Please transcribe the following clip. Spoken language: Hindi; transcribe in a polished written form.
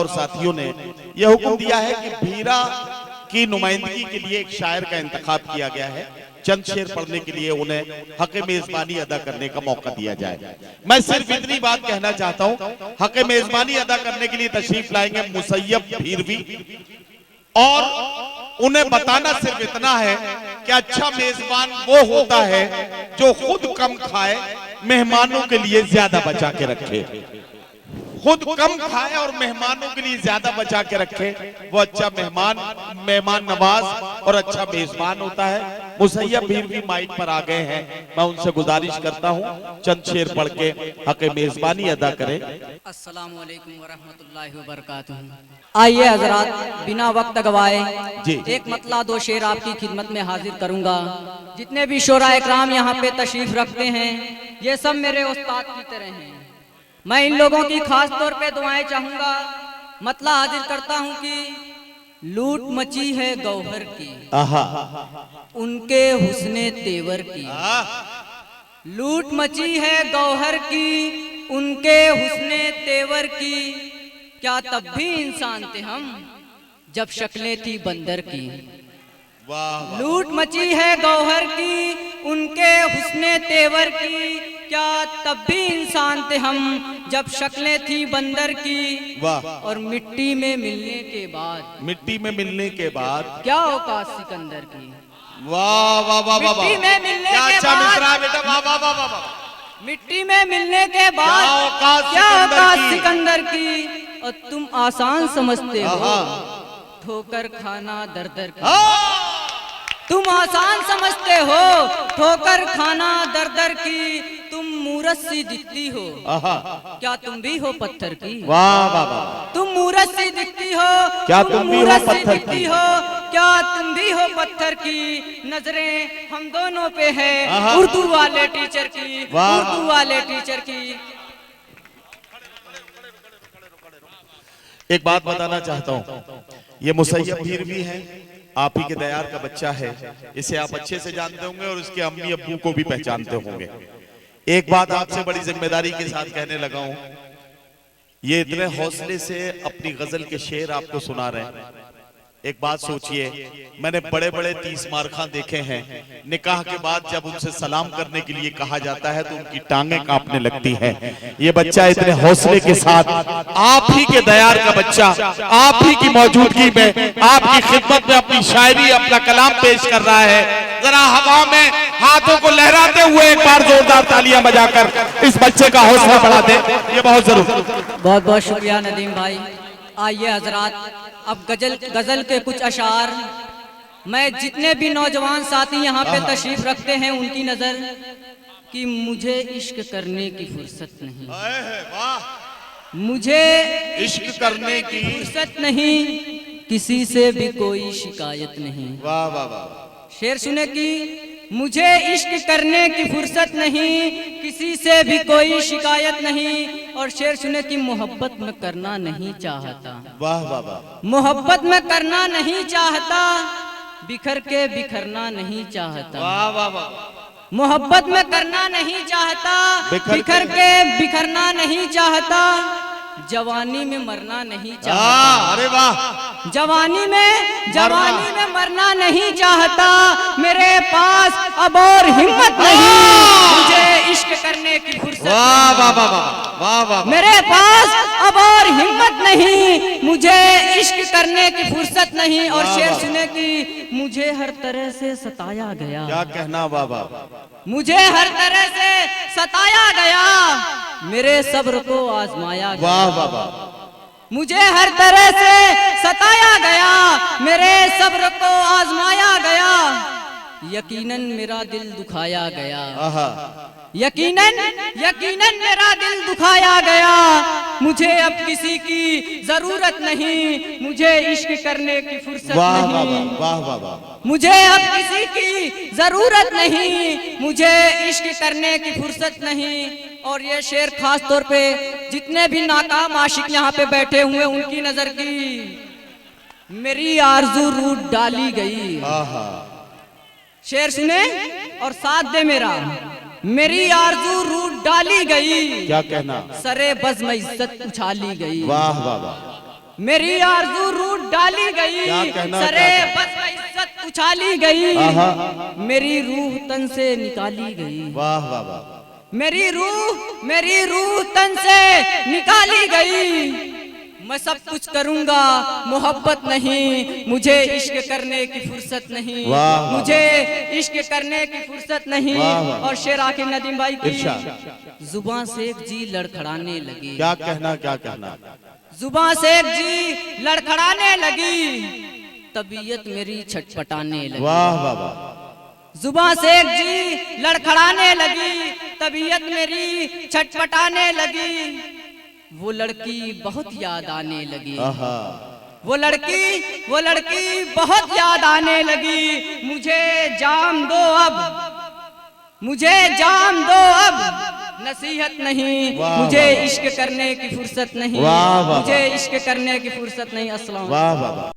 और साथियों ने यह हुक्म दिया है कि भीरा की नुमाइंदगी के लिए एक शायर का इंतखाब किया गया है। चंद शेर पढ़ने के लिए उन्हें हक मेजबानी अदा करने का मौका दिया जाए। मैं सिर्फ इतनी बात कहना चाहता हूं, हक मेजबानी अदा करने के लिए तशरीफ लाएंगे मुसैयब भीरवी, और उन्हें बताना सिर्फ इतना है कि अच्छा मेजबान वो होता है जो खुद कम खाए, मेहमानों के लिए ज्यादा बचा के रखे। खुद कम खाए और मेहमानों के लिए ज्यादा बचा के रखे, वो अच्छा मेहमान नवाज और अच्छा मेजबान होता है। मुसैयब भीरवी माइक पर आ गए हैं, मैं उनसे गुजारिश करता हूं चंद शेर पढ़ के हक मेजबानी अदा करें। अस्सलामु अलैकुम वरहमतुल्लाहि वबरकातुहू। आइए हजरात, बिना वक्त गवाए एक मतला दो शेर आपकी खिदमत में हाजिर करूंगा। जितने भी शोरा इकराम यहाँ पे तशरीफ रखते हैं, ये सब मेरे उस्ताद की तरह हैं। मैं इन लोगों की खास तौर पे दुआएं चाहूंगा। मतला हाजिर करता हूं कि लूट मची है गौहर की, उनके हुस्ने तेवर की। लूट मची है गौहर की, उनके हुस्ने तेवर की। क्या तब भी इंसान थे हम जब शक्लें थी बंदर की। लूट मची है गौहर की, उनके हुस्ने तेवर की। क्या तब भी इंसान थे हम जब शक्लें थी बंदर की। और मिट्टी में मिलने के बाद क्या औकात सिकंदर की। वाह वाह वाह वाह, मिट्टी में मिलने के अच्छा बाद, मिसरा बेटा, वाह वाह वाह वाह। मिट्टी में मिलने के बाद क्या औकात सिकंदर की। और तुम आसान समझते हो ठोकर खाना दर दर की। तुम आसान समझते हो ठोकर खाना दर दर की। तुम मूरत सी दिखती हो, क्या तुम भी हो पत्थर की। वाह वाह वाह। तुम मूरत सी दिखती हो, क्या तुम भी हो मूरत सी पत्थर दिखती की। हो, क्या तुम भी हो पत्थर की। नजरें हम दोनों पे है उर्दू वाले टीचर की, उर्दू वाले टीचर की। एक बात बताना चाहता हूं, ये मुसैयब भीरवी है, आप ही के दयार का बच्चा है। इसे आप अच्छे से जानते होंगे और इसके अम्मी अब्बू को भी पहचानते होंगे। एक बात आपसे बड़ी जिम्मेदारी के साथ कहने लगा हूं, ये इतने हौसले से अपनी गजल के शेर आपको सुना रहे हैं। एक बात सोचिए, मैंने बड़े बड़े 30 मारखां देखे हैं, निकाह के बाद जब उनसे सलाम करने के लिए कहा जाता है तो उनकी टांगें कांपने लगती है। ये बच्चा इतने हौसले के साथ आप ही के दयार का बच्चा आप ही की मौजूदगी में आपकी खिदमत में अपनी शायरी, अपना कलाम पेश कर रहा है। जरा हवा में हाथों को लहराते हुए एक बार जोरदार तालियां बजाकर इस बच्चे का हौसला बढ़ा दे, ये बहुत जरूरी। बहुत बहुत शुक्रिया नदीम भाई। आइए हजरात, अब गजल के कुछ अशार मैं जितने भी नौजवान साथी यहाँ पे तशरीफ रखते हैं उनकी नजर कि मुझे इश्क करने की फुर्सत नहीं, मुझे इश्क करने की फुर्सत नहीं, किसी से भी कोई शिकायत नहीं। वाह वाह वाह। शेर सुने कि मुझे इश्क करने की फुर्सत नहीं, किसी से भी कोई शिकायत नहीं। और शेर सुने कि मोहब्बत में करना नहीं चाहता। वाह वाह वाह। मोहब्बत में करना नहीं चाहता, बिखर के बिखरना नहीं चाहता। वाह वाह वाह। मोहब्बत में करना नहीं चाहता, बिखर के बिखरना नहीं चाहता। जवानी में मरना नहीं चाहता। अरे वाह। जवानी में मरना नहीं चाहता। मेरे पास अब और हिम्मत नहीं, मुझे इश्क करने की फुर्सत। वाह वाह वाह वाह वाह। मेरे पास अब और हिम्मत नहीं, मुझे इश्क करने की फुर्सत नहीं। और शेर सुने कि मुझे हर तरह से सताया गया। क्या कहना। वाह वाह। मुझे हर तरह से सताया गया, मेरे सब्र को आजमाया गया। वाह वाह वाह। मुझे हर तरह से सताया गया, मेरे सब्र को आजमाया गया। यकीनन मेरा दिल दुखाया गया। यकीनन मेरा दिल दुखाया गया। मुझे अब किसी की जरूरत नहीं, मुझे इश्क करने की फुर्सत नहीं। वाह वाह वाह। मुझे अब किसी की जरूरत नहीं, मुझे इश्क करने की फुर्सत नहीं। और ये शेर खास तौर पे जितने भी नाकाम आशिक यहाँ पे बैठे हुए उनकी नजर की। मेरी आरज़ू रूठ डाली गई। शेर सुने और साथ दे मेरा। मेरी आरज़ू रूठ डाली गई। क्या कहना। सरे बज़्म इज्जत उछाली गई। वाह वाह वाह। मेरी आरज़ू रूठ डाली गई, क्या कहना सरे चाहता? बस में इज्जत उछाली गई, आहा। मेरी रूह तन से निकाली गई, वाह वाह वाह। मेरी रूह तन से निकाली गई। मैं सब कुछ करूंगा, मोहब्बत नहीं, मुझे इश्क करने की फुर्सत नहीं, वाह। मुझे इश्क करने की फुर्सत नहीं। वाह वाह। और शेर आखिर नदीम भाई की, इरशाद। जुबां से एक जी लड़खड़ाने लगी, क्या कहना क्या कहना। जुबां से एक जी लड़खड़ाने लगी, तबीयत मेरी छटपटाने लगी। वाह वाह वाह। जुबां से एक जी लड़खड़ाने लगी, तबीयत मेरी छटपटाने लगी। वो लड़की बहुत याद आने लगी, आहा। वो लड़की बहुत याद आने लगी। मुझे जाम दो अब, मुझे जाम दो अब, नसीहत नहीं, वाह, मुझे वाह। इश्क करने की फुर्सत नहीं, वाह, वाह, मुझे इश्क करने की फुर्सत नहीं। अस्सलाम। वाह वाह वाह।